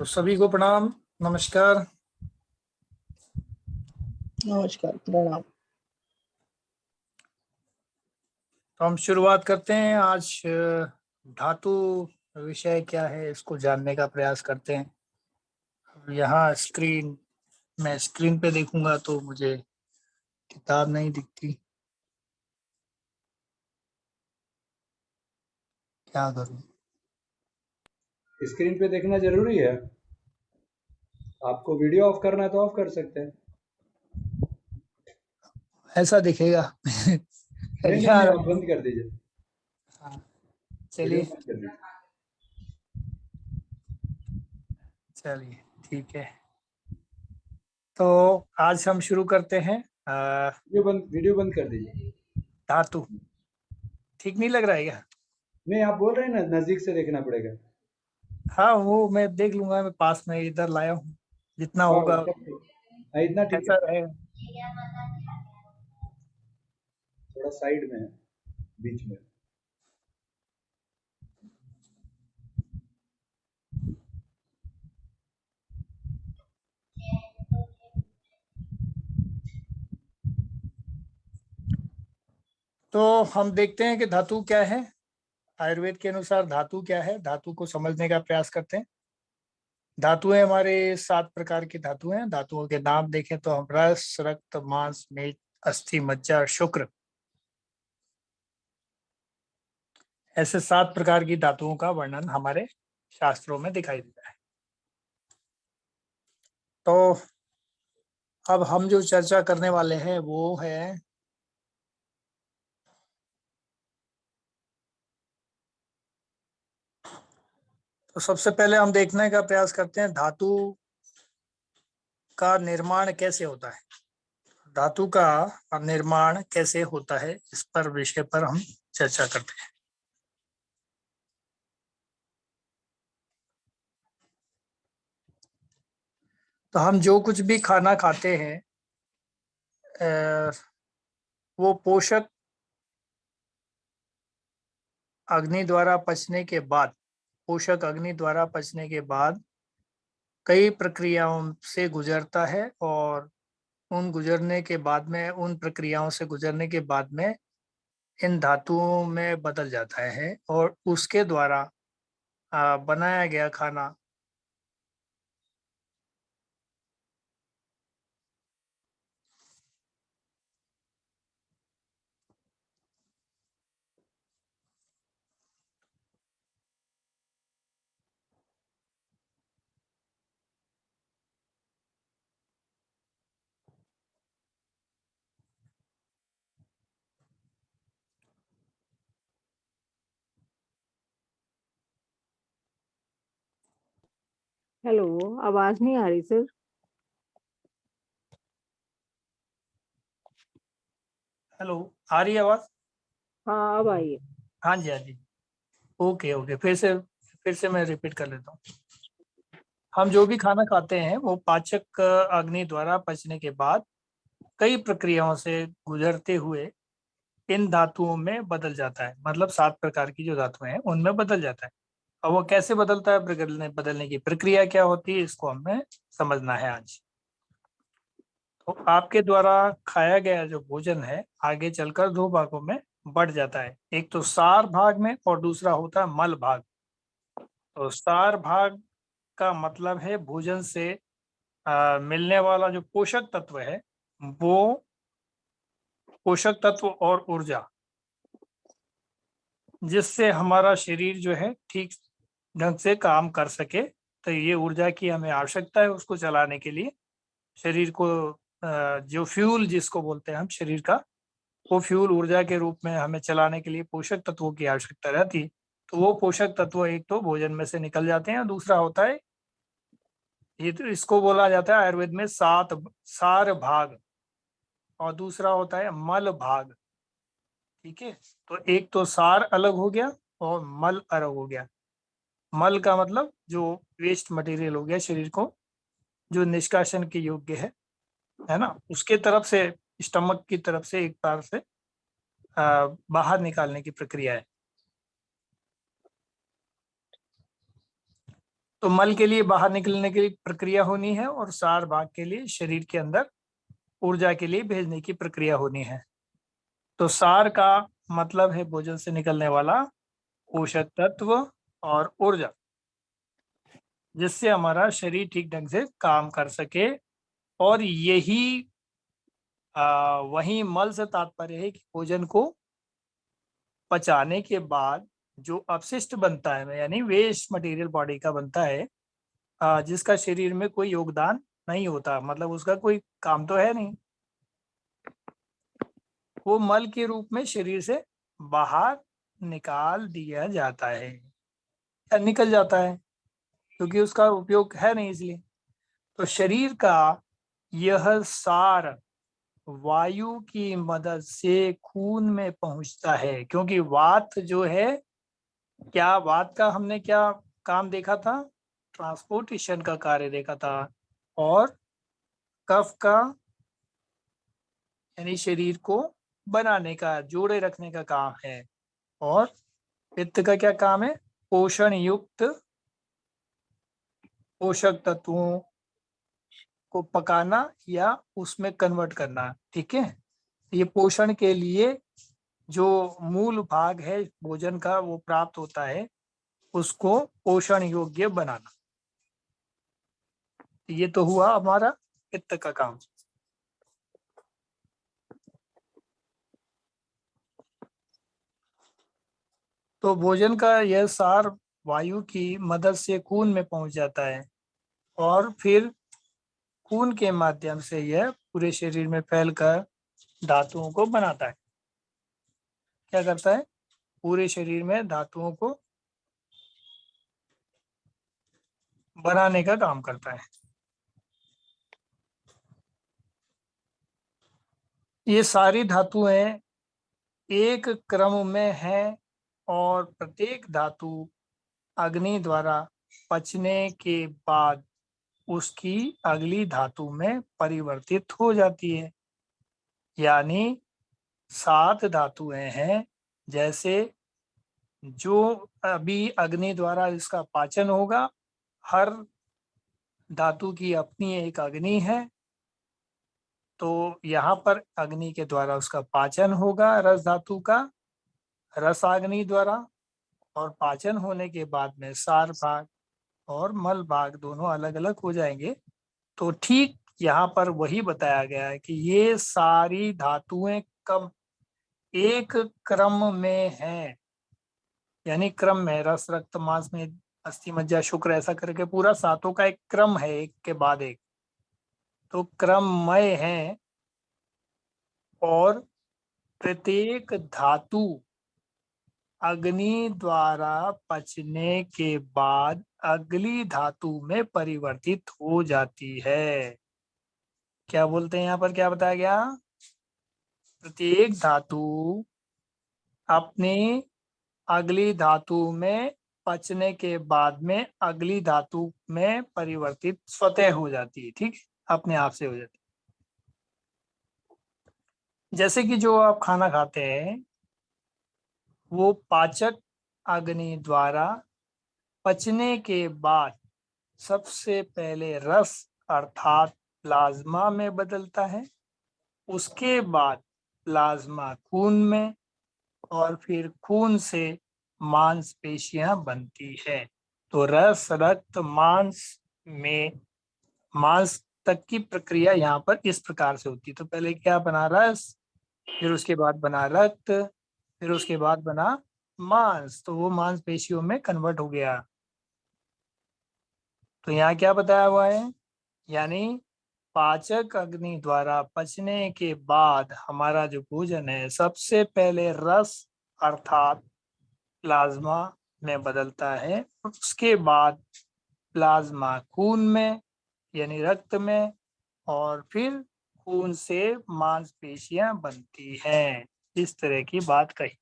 तो सभी को प्रणाम, नमस्कार। नमस्कार, प्रणाम। तो हम शुरुआत करते हैं आज। धातु विषय क्या है इसको जानने का प्रयास करते हैं। यहाँ मैं स्क्रीन पे देखूंगा तो मुझे किताब नहीं दिखती, क्या करूं। स्क्रीन पे देखना जरूरी है। आपको वीडियो ऑफ करना है तो ऑफ कर सकते हैं। ऐसा दिखेगा। नहीं, यार, आप बंद कर दीजिए। हाँ, वीडियो चलिए बंद कर दीजिए। चलिए ठीक है। तो आज हम शुरू करते हैं। वीडियो बंद कर दीजिए। धातु ठीक नहीं लग रहा है क्या? नहीं, आप बोल रहे हैं ना, नजदीक से देखना पड़ेगा। हाँ, वो मैं देख लूंगा, मैं पास में इधर लाया हूँ, जितना हाँ, होगा तब ठीक। हाँ, इतना ठीक है। ऐसा रहेगा। थोड़ा साइड में है, बीच में। तो हम देखते हैं कि धातु क्या है। आयुर्वेद के अनुसार धातु क्या है, धातु को समझने का प्रयास करते हैं। धातुएं हमारे 7 प्रकार की धातु हैं। धातुओं के नाम देखें तो हम रस, रक्त, मांस, मेद, अस्थि, मज्जा, शुक्र, ऐसे 7 प्रकार की धातुओं का वर्णन हमारे शास्त्रों में दिखाई देता है। तो अब हम जो चर्चा करने वाले हैं वो है तो सबसे पहले हम देखने का प्रयास करते हैं धातु का निर्माण कैसे होता है। धातु का निर्माण कैसे होता है, इस पर विषय पर हम चर्चा करते हैं। तो हम जो कुछ भी खाना खाते हैं वो पोषक अग्नि द्वारा पचने के बाद पोषक अग्नि द्वारा पचने के बाद कई प्रक्रियाओं से गुजरता है, और उन प्रक्रियाओं से गुजरने के बाद में इन धातुओं में बदल जाता है, और उसके द्वारा बनाया गया खाना हेलो, आवाज नहीं आ रही सर। हेलो, आ रही है आवाज? हाँ, अब आई है। हाँ जी, हाँ जी। ओके ओके, फिर से मैं रिपीट कर लेता हूँ। हम जो भी खाना खाते हैं वो पाचक अग्नि द्वारा पचने के बाद कई प्रक्रियाओं से गुजरते हुए इन धातुओं में बदल जाता है। मतलब 7 प्रकार की जो धातुएं हैं उनमें बदल जाता है। अब वो कैसे बदलता है, बदलने की प्रक्रिया क्या होती है, इसको हमें समझना है आज। तो आपके द्वारा खाया गया जो भोजन है आगे चलकर 2 भागों में बढ़ जाता है। एक तो सार भाग में और दूसरा होता है मल भाग। तो सार भाग का मतलब है भोजन से मिलने वाला जो पोषक तत्व है, वो पोषक तत्व और ऊर्जा, जिससे हमारा शरीर जो है ठीक ढंग से काम कर सके। तो ये ऊर्जा की हमें आवश्यकता है उसको चलाने के लिए। शरीर को जो फ्यूल जिसको बोलते हैं हम शरीर का, वो फ्यूल ऊर्जा के रूप में हमें चलाने के लिए पोषक तत्वों की आवश्यकता रहती है। तो वो पोषक तत्व एक तो भोजन में से निकल जाते हैं, दूसरा होता है, ये तो इसको बोला जाता है आयुर्वेद में सार भाग, और दूसरा होता है मल भाग। ठीक है, तो एक तो सार अलग हो गया और मल अलग हो गया। मल का मतलब जो वेस्ट मटेरियल हो गया शरीर को, जो निष्कासन के योग्य है ना, उसके तरफ से, स्टमक की तरफ से एक बार से बाहर निकालने की प्रक्रिया है। तो मल के लिए बाहर निकलने की प्रक्रिया होनी है और सार भाग के लिए शरीर के अंदर ऊर्जा के लिए भेजने की प्रक्रिया होनी है। तो सार का मतलब है भोजन से निकलने वाला पोषक तत्व और ऊर्जा, जिससे हमारा शरीर ठीक ढंग से काम कर सके। और यही वही मल से तात्पर्य है कि भोजन को पचाने के बाद जो अपशिष्ट बनता है, यानी वेस्ट मटेरियल बॉडी का बनता है, जिसका शरीर में कोई योगदान नहीं होता, मतलब उसका कोई काम तो है नहीं, वो मल के रूप में शरीर से बाहर निकाल दिया जाता है या निकल जाता है, क्योंकि उसका उपयोग है नहीं इसलिए। तो शरीर का यह सार वायु की मदद से खून में पहुंचता है, क्योंकि वात जो है, क्या वात का हमने क्या काम देखा था? ट्रांसपोर्टेशन का कार्य देखा था। और कफ का यानी शरीर को बनाने का, जोड़े रखने का काम है। और पित्त का क्या काम है? पोषण युक्त पोषक तत्वों को पकाना या उसमें कन्वर्ट करना। ठीक है, ये पोषण के लिए जो मूल भाग है भोजन का वो प्राप्त होता है, उसको पोषण योग्य बनाना। ये तो हुआ हमारा पित्त का काम। तो भोजन का यह सार वायु की मदद से खून में पहुंच जाता है और फिर खून के माध्यम से यह पूरे शरीर में फैलकर धातुओं को बनाता है। क्या करता है? पूरे शरीर में धातुओं को बनाने का काम करता है। ये सारी धातुएं एक क्रम में हैं और प्रत्येक धातु अग्नि द्वारा पचने के बाद उसकी अगली धातु में परिवर्तित हो जाती है। यानी 7 धातुएं हैं, जैसे जो अभी अग्नि द्वारा इसका पाचन होगा, हर धातु की अपनी एक अग्नि है, तो यहाँ पर अग्नि के द्वारा उसका पाचन होगा रस धातु का, रसाग्नि द्वारा। और पाचन होने के बाद में सार भाग और मल भाग दोनों अलग अलग हो जाएंगे। तो ठीक यहाँ पर वही बताया गया है कि ये सारी धातुएं कब एक क्रम में हैं, यानी क्रम में रस रक्त मांस में अस्थि मज्जा शुक्र, ऐसा करके पूरा 7 का एक क्रम है, एक के बाद एक, तो क्रममय है। और प्रत्येक धातु अग्नि द्वारा पचने के बाद अगली धातु में परिवर्तित हो जाती है। क्या बोलते हैं यहाँ पर, क्या बताया गया? प्रत्येक धातु अपनी अगली धातु में पचने के बाद में अगली धातु में परिवर्तित स्वतः हो जाती है। ठीक, अपने आप से हो जाती है। जैसे कि जो आप खाना खाते हैं वो पाचक अग्नि द्वारा पचने के बाद सबसे पहले रस अर्थात प्लाज्मा में बदलता है, उसके बाद प्लाज्मा खून में, और फिर खून से मांसपेशियां बनती है। तो रस रक्त मांस में मांस तक की प्रक्रिया यहाँ पर इस प्रकार से होती है। तो पहले क्या बना? रस, फिर उसके बाद बना रक्त, फिर उसके बाद बना मांस, तो वो मांसपेशियों में कन्वर्ट हो गया। तो यहाँ क्या बताया हुआ है? यानी पाचक अग्नि द्वारा पचने के बाद हमारा जो भोजन है सबसे पहले रस अर्थात प्लाज्मा में बदलता है, उसके बाद प्लाज्मा खून में यानी रक्त में, और फिर खून से मांसपेशियां बनती हैं। इस तरह की बात कही।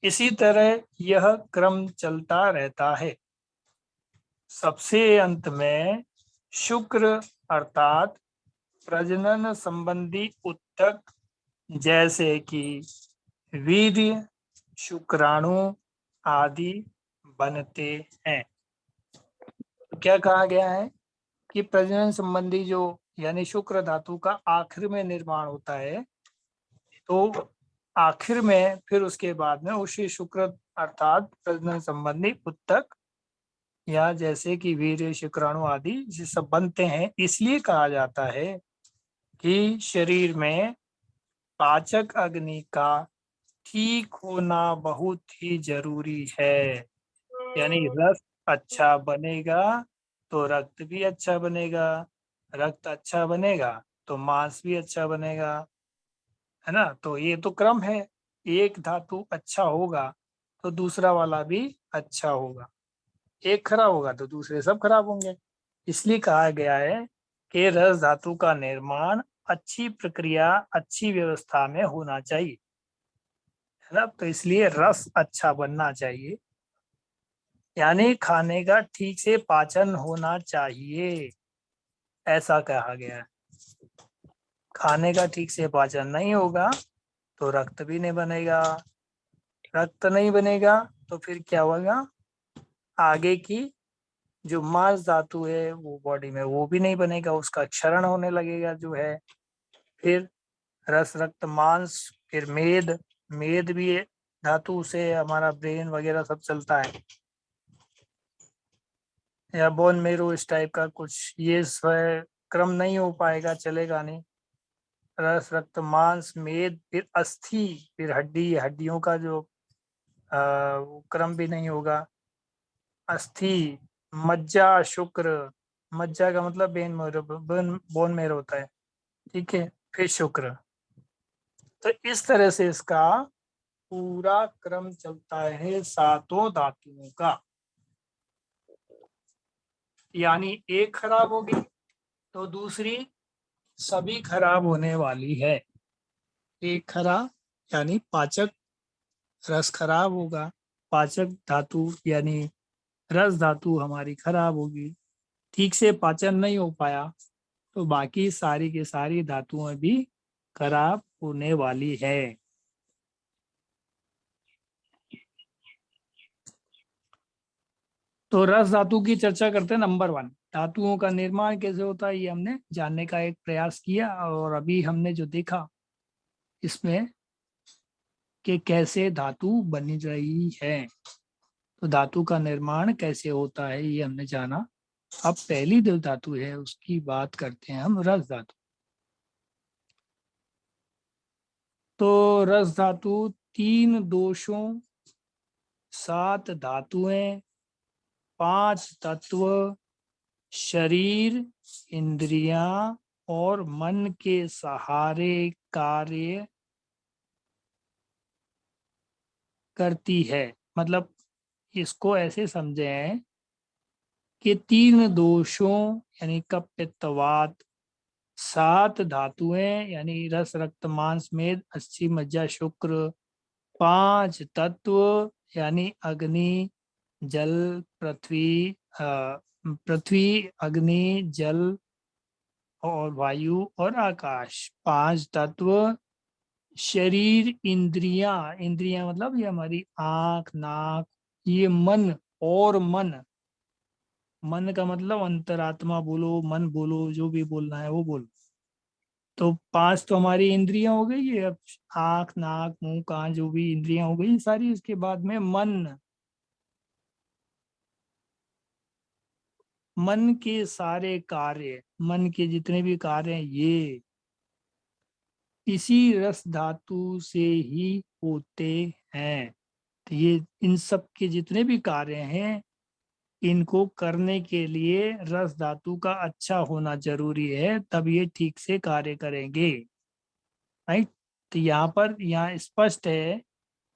इसी तरह यह क्रम चलता रहता है। सबसे अंत में शुक्र अर्थात प्रजनन संबंधी ऊतक जैसे कि वीर्य, शुक्राणु आदि बनते हैं। तो क्या कहा गया है कि प्रजनन संबंधी जो यानी शुक्र धातु का आखिर में निर्माण होता है, तो आखिर में फिर उसके बाद में उसी शुक्र अर्थात प्रजनन संबंधी उत्तक या जैसे कि वीर्य, शुक्राणु आदि ये सब बनते हैं। इसलिए कहा जाता है कि शरीर में पाचक अग्नि का ठीक होना बहुत ही जरूरी है। यानी रक्त अच्छा बनेगा तो रक्त भी अच्छा बनेगा, रक्त अच्छा बनेगा तो मांस भी अच्छा बनेगा, है ना। तो ये तो क्रम है, एक धातु अच्छा होगा तो दूसरा वाला भी अच्छा होगा, एक खराब होगा तो दूसरे सब खराब होंगे। इसलिए कहा गया है कि रस धातु का निर्माण अच्छी प्रक्रिया, अच्छी व्यवस्था में होना चाहिए, है ना। तो इसलिए रस अच्छा बनना चाहिए, यानी खाने का ठीक से पाचन होना चाहिए, ऐसा कहा गया है। खाने का ठीक से पाचन नहीं होगा तो रक्त भी नहीं बनेगा, रक्त नहीं बनेगा तो फिर क्या होगा, आगे की जो मांस धातु है वो बॉडी में वो भी नहीं बनेगा, उसका क्षरण होने लगेगा जो है। फिर रस, रक्त, मांस, फिर मेद, मेद भी धातु से हमारा ब्रेन वगैरह सब चलता है, या बोन मेरो इस टाइप का कुछ, ये स्वयं क्रम नहीं हो पाएगा, चलेगा नहीं। रस, रक्त, मांस, मेद, फिर अस्थि, फिर हड्डी, हड्डियों का जो वो क्रम भी नहीं होगा। अस्थि, मज्जा, शुक्र, मज्जा का मतलब बोन मेरो होता है, ठीक है। फिर शुक्र, तो इस तरह से इसका पूरा क्रम चलता है सातों धातुओं का। यानी एक खराब होगी तो दूसरी सभी खराब होने वाली है। एक खराब यानी पाचक, रस खराब होगा, पाचक धातु यानी रस धातु हमारी खराब होगी, ठीक से पाचन नहीं हो पाया तो बाकी सारी की सारी धातुएं भी खराब होने वाली है। तो रस धातु की चर्चा करते हैं। नंबर 1, धातुओं का निर्माण कैसे होता है ये हमने जानने का एक प्रयास किया, और अभी हमने जो देखा इसमें कि कैसे धातु बनी रही है, तो धातु का निर्माण कैसे होता है ये हमने जाना। अब पहली जो धातु है उसकी बात करते हैं हम, रस धातु। तो रस धातु 3 दोषों, 7 धातुएं, 5 तत्व, शरीर, इंद्रियां और मन के सहारे कार्य करती है। मतलब इसको ऐसे समझे हैं कि 3 दोषों यानी कफ, पित्त, वात, 7 धातुएं यानी रस, रक्त, मांस, मेद, अस्थि, मज्जा, शुक्र, 5 तत्व यानी अग्नि, जल, पृथ्वी, पृथ्वी, अग्नि, जल और वायु और आकाश, 5 तत्व, शरीर, इंद्रियां, इंद्रियां मतलब ये हमारी आंख, नाक, ये मन, और मन, मन का मतलब अंतरात्मा बोलो, मन बोलो, जो भी बोलना है वो बोलो। तो 5 तो हमारी इंद्रियां हो गई, ये अब आंख, नाक, मुंह, कान, जो भी इंद्रियां हो गई सारी। इसके बाद में मन, मन के सारे कार्य, मन के जितने भी कार्य हैं ये इसी रस धातु से ही होते हैं। तो ये इन सब के जितने भी कार्य हैं इनको करने के लिए रस धातु का अच्छा होना जरूरी है, तब ये ठीक से कार्य करेंगे, राइट। तो यहाँ स्पष्ट है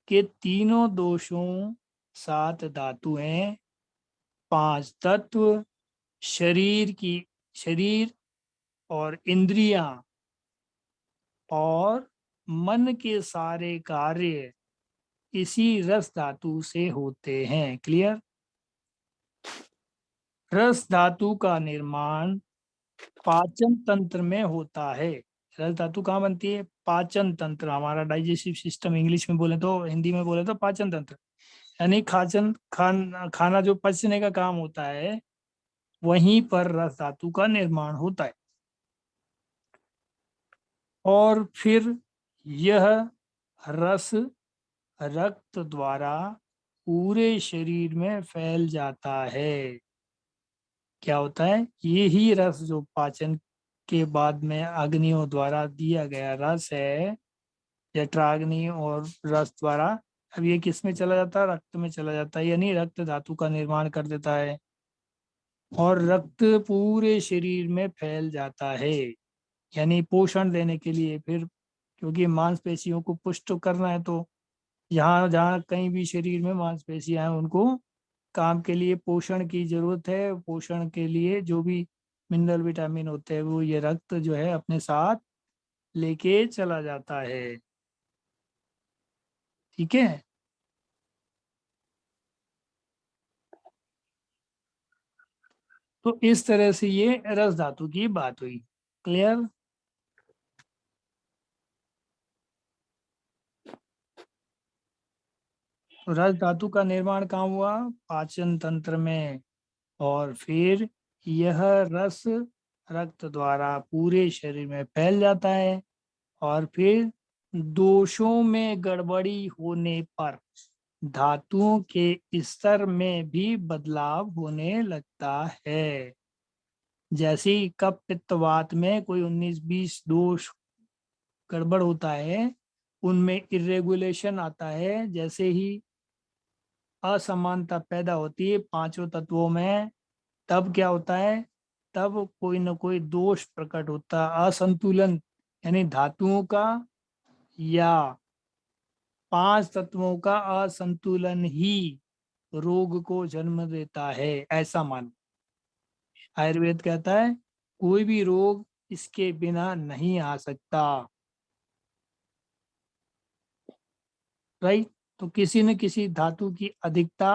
कि तीनों दोषों, 7 धातुएं, 5 तत्व, शरीर और इंद्रियां और मन के सारे कार्य इसी रस धातु से होते हैं। क्लियर। रस धातु का निर्माण पाचन तंत्र में होता है। रस धातु कहाँ बनती है? पाचन तंत्र, हमारा डाइजेस्टिव सिस्टम इंग्लिश में बोले तो, हिंदी में बोले तो पाचन तंत्र, यानी खाना जो पचने का काम होता है, वहीं पर रस धातु का निर्माण होता है। और फिर यह रस रक्त द्वारा पूरे शरीर में फैल जाता है। क्या होता है, ये ही रस जो पाचन के बाद में अग्नियों द्वारा दिया गया रस है, जठराग्नि और रस द्वारा, अब ये किस में चला जाता है, रक्त में चला जाता है, यानी रक्त धातु का निर्माण कर देता है और रक्त पूरे शरीर में फैल जाता है, यानी पोषण देने के लिए। फिर क्योंकि मांसपेशियों को पुष्ट करना है, तो यहाँ जहाँ कहीं भी शरीर में मांसपेशियां हैं, उनको काम के लिए पोषण की जरूरत है। पोषण के लिए जो भी मिनरल विटामिन होते हैं, वो ये रक्त जो है अपने साथ लेके चला जाता है। ठीक है, तो इस तरह से ये रस धातु की बात हुई। क्लियर? तो रस धातु का निर्माण कहाँ हुआ, पाचन तंत्र में, और फिर यह रस रक्त द्वारा पूरे शरीर में फैल जाता है, और फिर दोषों में गड़बड़ी होने पर धातुओं के स्तर में भी बदलाव होने लगता है। जैसे ही कफ पित्त वात में कोई 19-20 दोष गड़बड़ होता है, उनमें इरेगुलेशन आता है। जैसे ही असमानता पैदा होती है पांचों तत्वों में, तब क्या होता है, तब कोई न कोई दोष प्रकट होता है, असंतुलन, यानी धातुओं का या पांच तत्वों का असंतुलन ही रोग को जन्म देता है, ऐसा मान। आयुर्वेद कहता है कोई भी रोग इसके बिना नहीं आ सकता। राइट? तो किसी न किसी धातु की अधिकता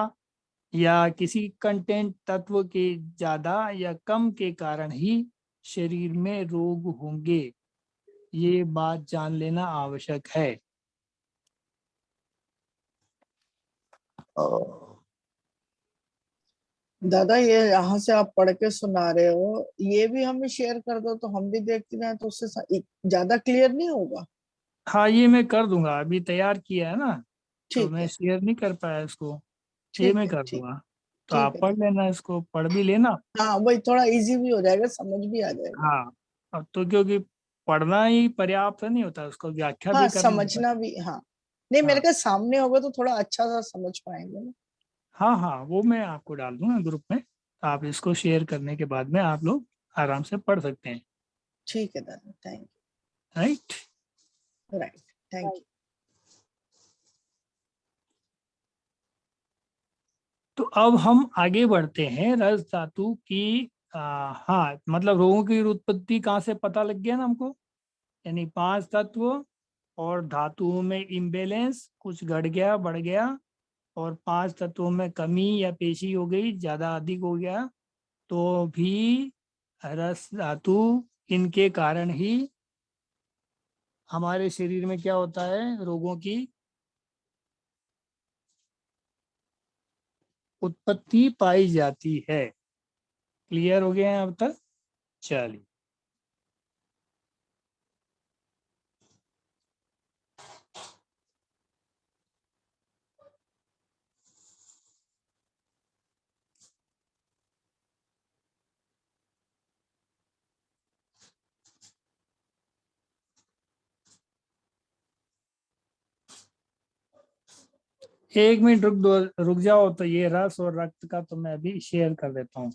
या किसी कंटेंट तत्व के ज्यादा या कम के कारण ही शरीर में रोग होंगे, ये बात जान लेना आवश्यक है। दादा, ये यहाँ से आप पढ़ के सुना रहे हो, ये भी हमें शेयर कर दो तो हम भी देखते रहे, तो उससे ज्यादा क्लियर नहीं होगा? हाँ, ये मैं कर दूंगा, अभी तैयार किया है ना, तो ठीक मैं है, शेयर नहीं कर पाया इसको, ये ठीक मैं है, कर ठीक, दूंगा। तो ठीक आप है पढ़ दादा। लेना, इसको पढ़ भी लेना। हाँ, वही थोड़ा इजी भी हो जाएगा, समझ भी आ जाएगा। हाँ, अब तो क्योंकि पढ़ना ही पर्याप्त नहीं होता, उसको व्याख्या हाँ, भी करना होता है। समझना भी, हाँ। नहीं, मेरे हाँ का सामने होगा तो थोड़ा अच्छा सा समझ पाएंगे ना। हाँ हाँ, वो मैं आपको डाल दूंगा ग्रुप में, आप इसको शेयर करने के बाद में आप लोग आराम से पढ़ सकते हैं। ठीक है दादा, thank right? You. Right, thank you. तो अब हम आगे बढ़ते हैं, रस धातु की हाँ, मतलब रोगों की उत्पत्ति कहाँ से पता लग गया ना हमको, यानी पांच तत्व और धातुओं में इम्बेलेंस, कुछ घट गया बढ़ गया, और पांच तत्वों में कमी या पेशी हो गई, ज्यादा अधिक हो गया, तो भी रस धातु, इनके कारण ही हमारे शरीर में क्या होता है, रोगों की उत्पत्ति पाई जाती है। क्लियर हो गया है अब तक? चलिए, 1 मिनट रुक जाओ, तो ये रस और रक्त का तो मैं अभी शेयर कर देता हूँ।